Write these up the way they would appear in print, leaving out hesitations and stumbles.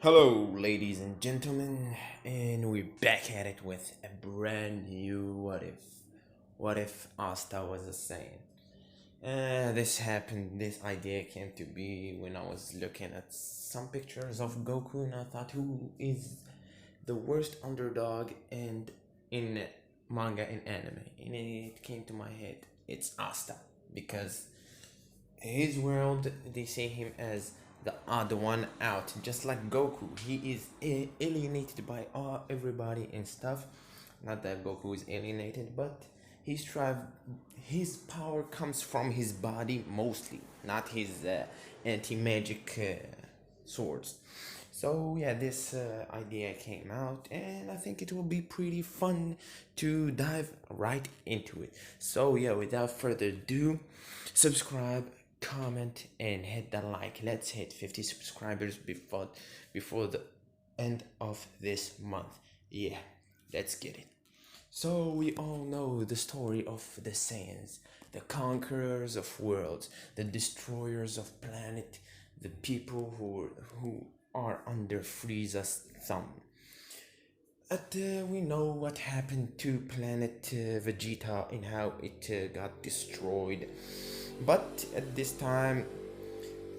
Hello, ladies and gentlemen, and we're back at it with a brand new What If. What if Asta was a Saiyan? This idea came to be when I was looking at some pictures of Goku, and I thought, who is the worst underdog in manga and anime? And it came to my head, it's Asta, because his world, they see him as the odd one out, just like Goku. He is alienated by everybody and stuff. Not that Goku is alienated, but he strive. His power comes from his body mostly, not his anti-magic swords. So yeah, this idea came out, and I think it will be pretty fun to dive right into it. So yeah, without further ado, subscribe, comment, and hit that like. Let's hit 50 subscribers before the end of this month. Yeah, let's get it. So we all know the story of the Saiyans, the conquerors of worlds, the destroyers of planet, the people who are under Frieza's thumb. But we know what happened to planet Vegeta and how it got destroyed. But at this time,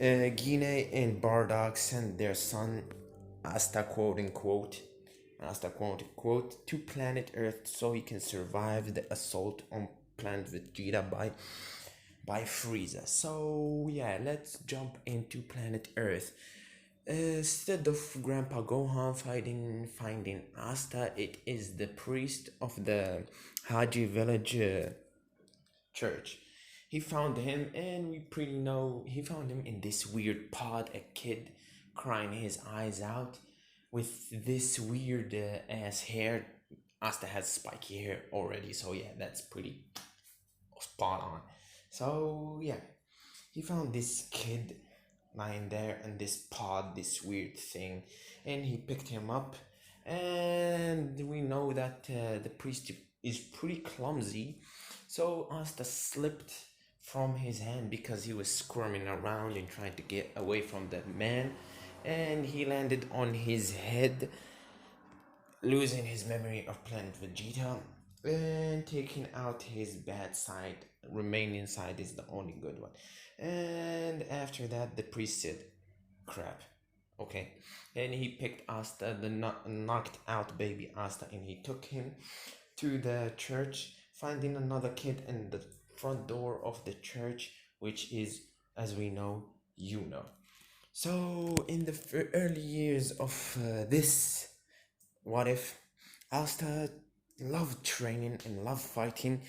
Guinea and Bardock sent their son, Asta quote unquote, Asta quote unquote, to planet Earth so he can survive the assault on planet Vegeta by Frieza. So yeah, let's jump into planet Earth. Instead of Grandpa Gohan finding Asta, it is the priest of the Haji village church. He found him, and we pretty know he found him in this weird pod, a kid crying his eyes out with this weird ass hair. Asta has spiky hair already, so yeah, that's pretty spot on. So yeah, he found this kid lying there in this pod, this weird thing, and he picked him up. And we know that the priest is pretty clumsy, so Asta slipped from his hand because he was squirming around and trying to get away from the man, and he landed on his head, losing his memory of Planet Vegeta and taking out his bad side. Remaining side is the only good one. And after that, the priest said, "Crap." Okay. And he picked Asta, the knocked out baby Asta, and he took him to the church, finding another kid in the front door of the church, which is, as we know, So, in the early years of this what if, Asta loved training and loved fighting,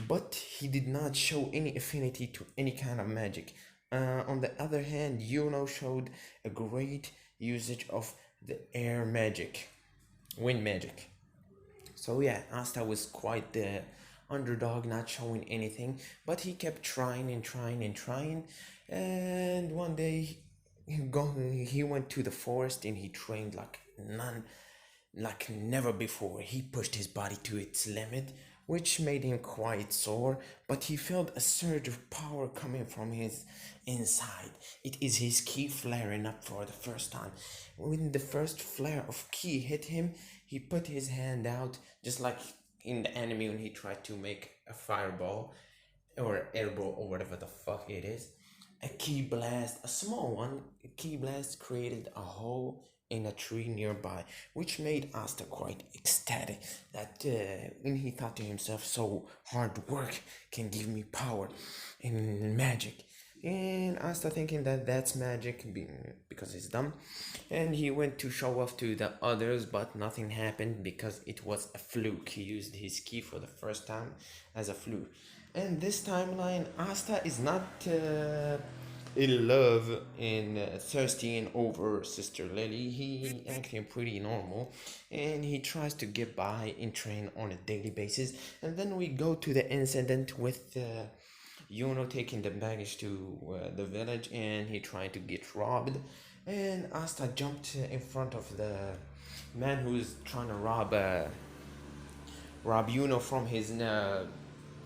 but he did not show any affinity to any kind of magic. On the other hand, Yuno showed a great usage of the air magic, wind magic. So yeah, Asta was quite the underdog, not showing anything, but he kept trying and trying and trying. And one day, he went to the forest and he trained like never before. He pushed his body to its limit, which made him quite sore, but he felt a surge of power coming from his inside. It is his ki flaring up for the first time. When the first flare of ki hit him, he put his hand out, just like in the anime when he tried to make a fireball or airball or whatever the fuck it is. A ki blast, a small one, a ki blast created a hole in a tree nearby, which made Asta quite ecstatic that when he thought to himself, so hard work can give me power and magic. And Asta thinking that that's magic because he's dumb. And he went to show off to the others, but nothing happened because it was a fluke. He used his ki for the first time as a fluke. And this timeline, Asta is not in love and thirsty and over Sister Lily. He acting pretty normal, and he tries to get by and train on a daily basis. And then we go to the incident with Yuno taking the baggage to the village, and he tried to get robbed. And Asta jumped in front of the man who's trying to rob Yuno from his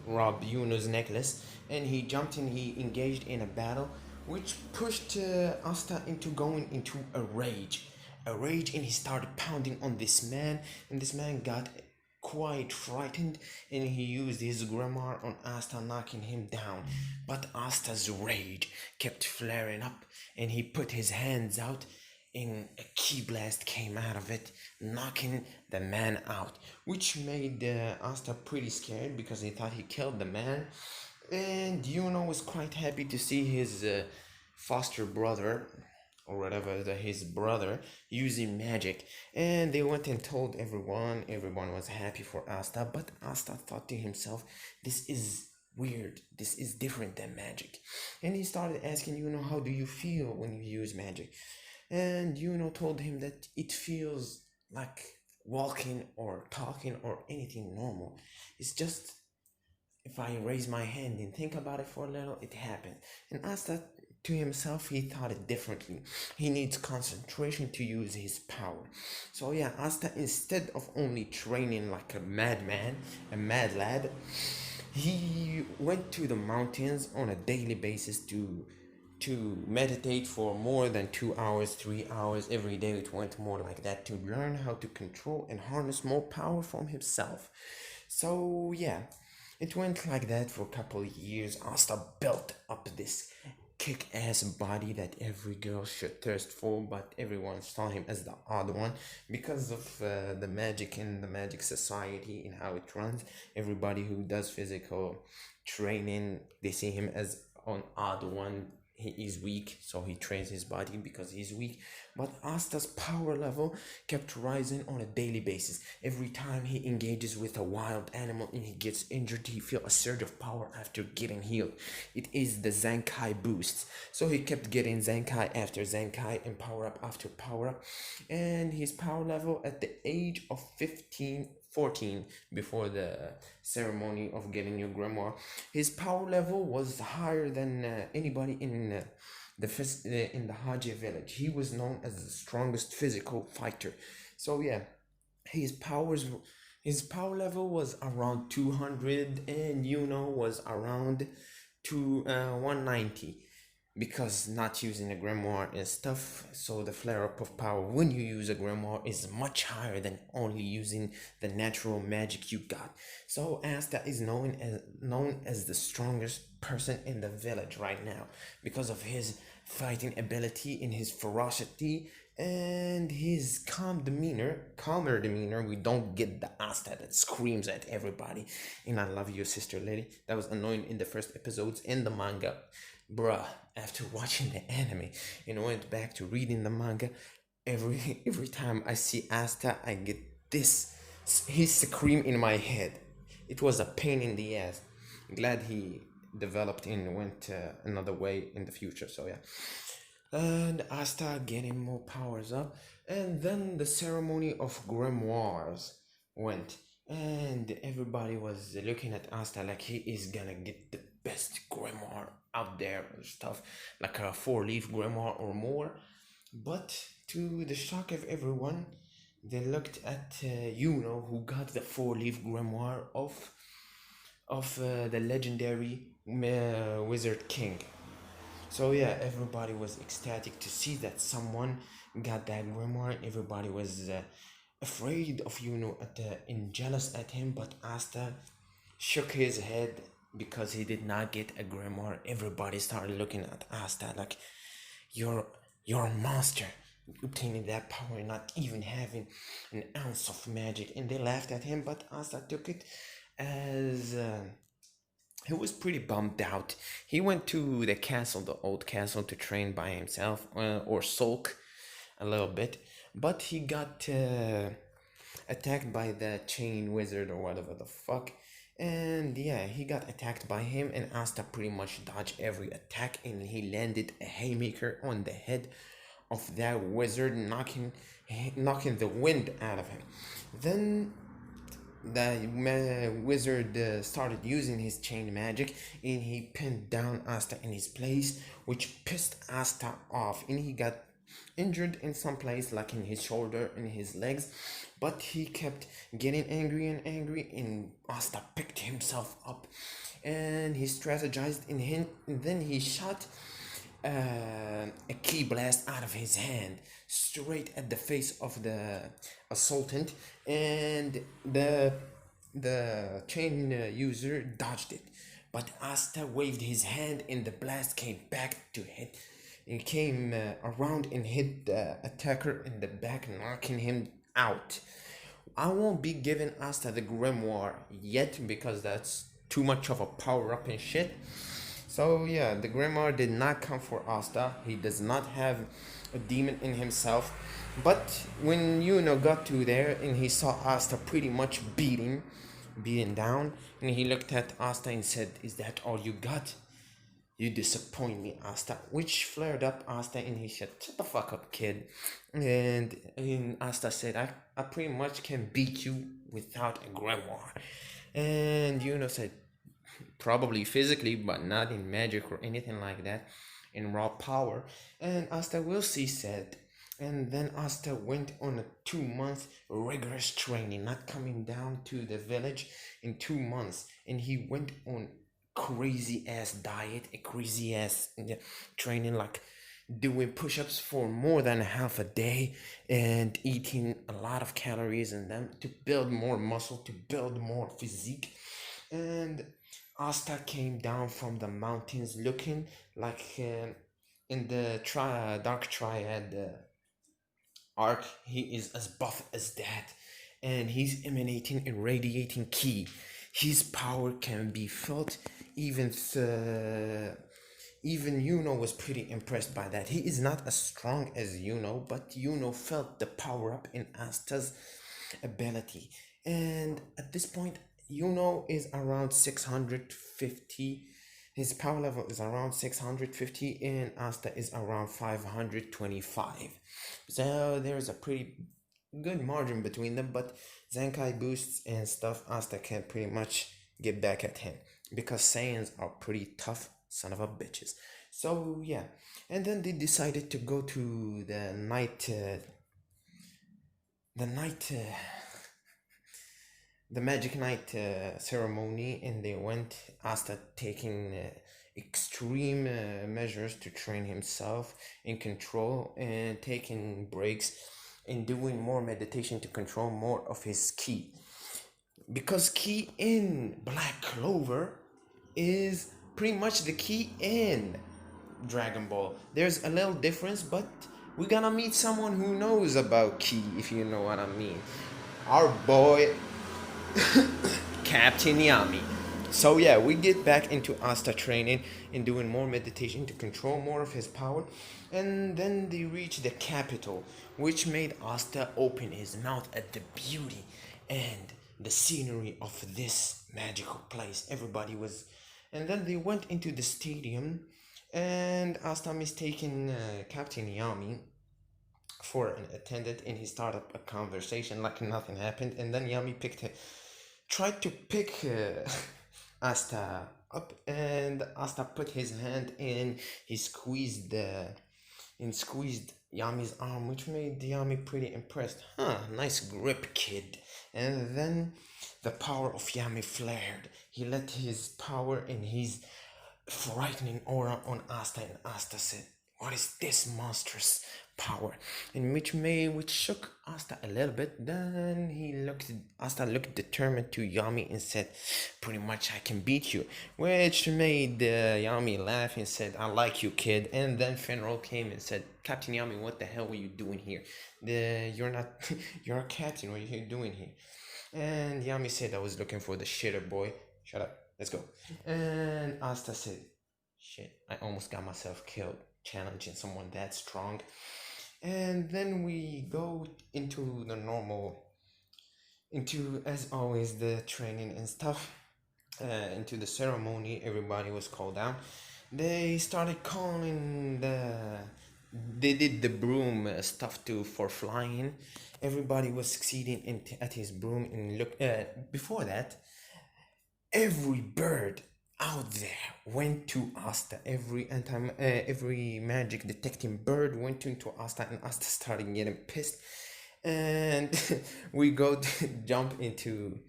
rob Yuno's necklace, and he jumped and he engaged in a battle, which pushed Asta into going into a rage. a rage, and he started pounding on this man, and this man got quite frightened, and he used his grammar on Asta, knocking him down. But Asta's rage kept flaring up, and he put his hands out, and a key blast came out of it, knocking the man out, which made Asta pretty scared because he thought he killed the man. And Yuno was quite happy to see his foster brother, or whatever, his brother, using magic. And they went and told everyone. Everyone was happy for Asta, but Asta thought to himself, this is weird, this is different than magic. And he started asking Yuno, how do you feel when you use magic? And Yuno told him that it feels like walking or talking or anything normal. It's just, if I raise my hand and think about it for a little, it happens. And Asta, to himself, he thought it differently. He needs concentration to use his power. So yeah, Asta, instead of only training like a madman, a mad lad, he went to the mountains on a daily basis to meditate for more than 2 hours, 3 hours every day. It went more like that, to learn how to control and harness more power from himself. So yeah, it went like that for a couple of years. Asta built up this kick-ass body that every girl should thirst for, but everyone saw him as the odd one because of the magic in the magic society and how it runs. Everybody who does physical training, they see him as an odd one. He is weak, so he trains his body because he's weak. But Asta's power level kept rising on a daily basis. Every time he engages with a wild animal and he gets injured, he feels a surge of power after getting healed. It is the Zenkai boost. So he kept getting Zenkai after Zenkai and power up after power up. And his power level at the age of 14, before the ceremony of getting your grimoire, his power level was higher than anybody in the Haji village. He was known as the strongest physical fighter. So yeah, his power level was around 200, and Yuno was around 190, because not using a grimoire and stuff. So the flare up of power when you use a grimoire is much higher than only using the natural magic you got. So Asta is known as the strongest person in the village right now because of his fighting ability and his ferocity and his calmer demeanor. We don't get the Asta that screams at everybody and I love you, sister lady. That was annoying in the first episodes in the manga. Bruh, after watching the anime and went back to reading the manga, every time I see Asta, I get his scream in my head. It was a pain in the ass. Glad he developed and went another way in the future. So yeah, and Asta getting more powers up, and then the ceremony of grimoires went, and everybody was looking at Asta like he is gonna get the best grimoire out there and stuff, like a 4-leaf grimoire or more. But to the shock of everyone, they looked at Yuno, who got the 4-leaf grimoire of the legendary Wizard King. So yeah, everybody was ecstatic to see that someone got that grimoire. Everybody was afraid of Yuno and jealous at him, but Asta shook his head because he did not get a grimoire. Everybody started looking at Asta like, you're a monster, obtaining that power and not even having an ounce of magic. And they laughed at him, but Asta took it as he was pretty bummed out. He went to the old castle, to train by himself or sulk a little bit, but he got attacked by the chain wizard or whatever the fuck. And yeah, he got attacked by him, and Asta pretty much dodged every attack, and he landed a haymaker on the head of that wizard, knocking the wind out of him. Then the wizard started using his chain magic, and he pinned down Asta in his place, which pissed Asta off, and he got injured in some place, like in his shoulder and his legs. But he kept getting angry, and Asta picked himself up and he strategized and then he shot a key blast out of his hand straight at the face of the assaultant, and the chain user dodged it. But Asta waved his hand, and the blast came back to hit. It came around and hit the attacker in the back, knocking him out. I won't be giving Asta the grimoire yet because that's too much of a power up and shit. So yeah, the grimoire did not come for Asta. He does not have a demon in himself. But when Yuno got to there and he saw Asta pretty much beaten down, and he looked at Asta and said, "Is that all you got? You disappoint me, Asta." Which flared up Asta, and he said, "Shut the fuck up, kid." And Asta said, I pretty much can beat you without a grimoire. And Yuno said, "Probably physically, but not in magic or anything like that, in raw power." And Asta will see said. And then Asta went on a 2 month rigorous training, not coming down to the village in 2 months. And he went on crazy ass diet, a crazy ass training, like doing push-ups for more than half a day and eating a lot of calories in them to build more muscle, to build more physique. And Asta came down from the mountains looking like in the dark triad arc, he is as buff as that, and he's emanating and radiating ki. His power can be felt. Even Yuno was pretty impressed by that. He is not as strong as Yuno, but Yuno felt the power up in Asta's ability. And at this point, Yuno is around 650. His power level is around 650, and Asta is around 525. So there's a pretty good margin between them, but Zenkai boosts and stuff, Asta can pretty much get back at him because Saiyans are pretty tough son of a bitches. So yeah, and then they decided to go to the magic night ceremony, and they went. Asta taking extreme measures to train himself in control and taking breaks and doing more meditation to control more of his ki, because ki in Black Clover is pretty much the ki in Dragon Ball. There's a little difference, but we're gonna meet someone who knows about ki, if you know what I mean. Our boy Captain Yami. So yeah, we get back into Asta training and doing more meditation to control more of his power. And then they reach the capital, which made Asta open his mouth at the beauty and the scenery of this magical place. Everybody was. And then they went into the stadium, and Asta mistaken Captain Yami for an attendant, and he started a conversation like nothing happened. And then Yami tried to pick Asta up, and Asta put his hand in. He squeezed Yami's arm, which made Yami pretty impressed. Nice grip, kid. And then the power of Yami flared. He let his power and his frightening aura on Asta, and Asta said, "What is this monstrous power?" And which shook Asta a little bit. Then Asta looked determined to Yami and said, "Pretty much I can beat you," which made Yami laugh and said, "I like you, kid." And then Fenrol came and said, "Captain Yami, what the hell were you doing here? You're a captain. What are you doing here?" And Yami said, "I was looking for the shitter boy." Shut up. Let's go. And Asta said, "Shit, I almost got myself killed challenging someone that strong." And then we go into as always, the training and stuff. Into the ceremony, everybody was called out. They started calling they did the broom stuff for flying. Everybody was succeeding at his broom, and look. Before that, every bird out there went to Asta. Every magic detecting bird went into Asta, and Asta started getting pissed. And we go to jump into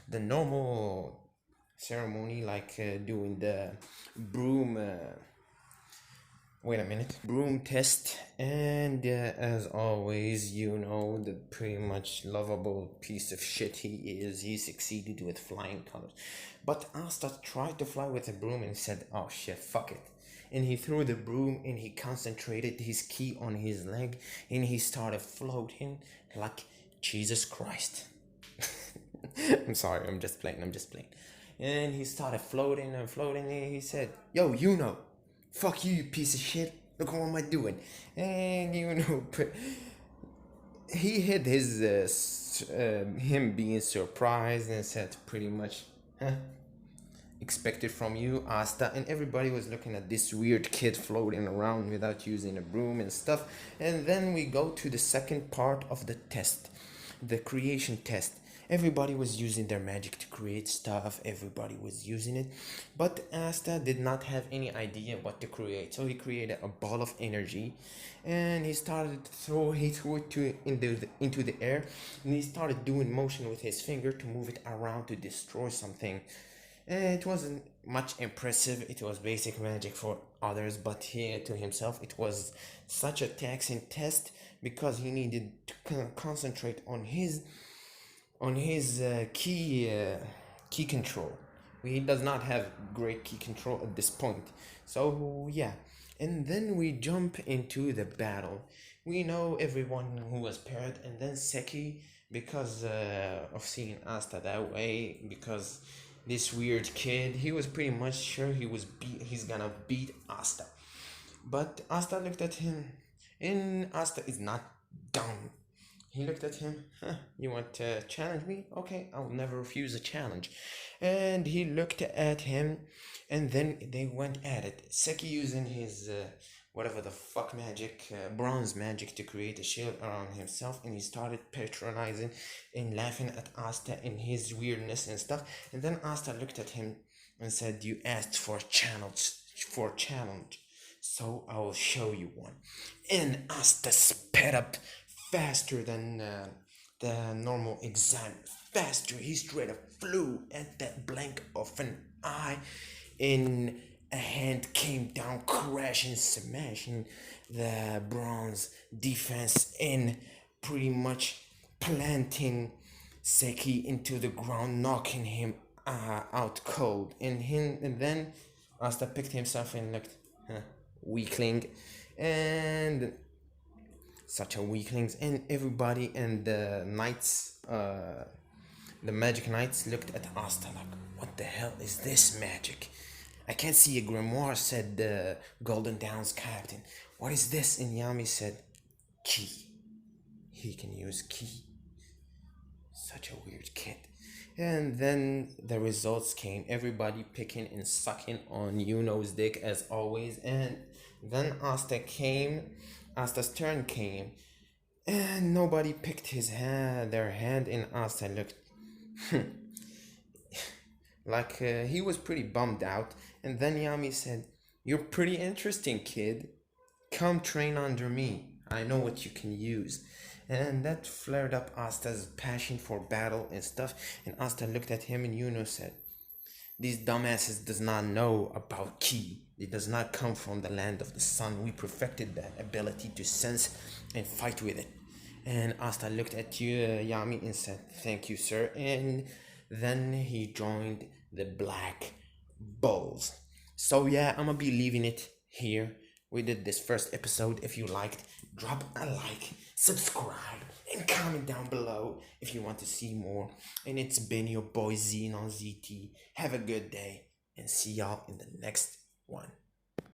the normal ceremony, like doing the broom Wait a minute. Broom test, and as always, the pretty much lovable piece of shit he is, he succeeded with flying colors. But Asta tried to fly with a broom and said, oh shit, fuck it. And he threw the broom and he concentrated his ki on his leg and he started floating like Jesus Christ. I'm sorry, I'm just playing. And he started floating and floating and he said, yo, fuck you, you piece of shit. Look what am I doing? And he hid his him being surprised and said pretty much, expected from you, Asta. And everybody was looking at this weird kid floating around without using a broom and stuff. And then we go to the second part of the test, the creation test. Everybody was using their magic to create stuff. Everybody was using it. But Asta did not have any idea what to create. So he created a ball of energy. And he started to throw it into the air. And he started doing motion with his finger to move it around to destroy something. And it wasn't much impressive. It was basic magic for others. But to himself, it was such a taxing test. Because he needed to concentrate on his key control. He does not have great key control at this point. So yeah, and then we jump into the battle. We know everyone who was paired, and then Seki, because of seeing Asta that way, because this weird kid, he was pretty much sure he's gonna beat Asta. But Asta looked at him, and Asta is not dumb. He looked at him. You want to challenge me? Okay, I'll never refuse a challenge. And he looked at him, and then they went at it. Seki using his whatever the fuck magic, bronze magic, to create a shield around himself, and he started patronizing and laughing at Asta and his weirdness and stuff. And then Asta looked at him and said, "You asked for a challenge, so I will show you one." And Asta sped up faster than the normal exam. Faster, he straight up flew at that blink of an eye, and a hand came down, crashing, smashing the bronze defense, and pretty much planting Seki into the ground, knocking him out cold. And then Asta picked himself and looked, weakling, and such a weaklings. And everybody and the knights, the magic knights, looked at Asta like, what the hell is this magic? I can't see a grimoire, said the Golden Dawn's captain. What is this? And Yami said, ki. He can use ki. Such a weird kid. And then the results came. Everybody picking and sucking on Yuno's dick as always. And then Asta's turn came, and nobody picked their hand, and Asta looked like he was pretty bummed out. And then Yami said, "You're pretty interesting, kid. Come train under me. I know what you can use." And that flared up Asta's passion for battle and stuff. And Asta looked at him, and Yuno said, "These dumbasses does not know about ki. It does not come from the land of the sun. We perfected that ability to sense and fight with it." And Asta looked at Yami and said, "Thank you, sir." And then he joined the Black Bulls. So yeah, I'm gonna be leaving it here. We did this first episode. If you liked, drop a like, subscribe, and comment down below if you want to see more. And it's been your boy Xenon ZT. Have a good day, and see y'all in the next one.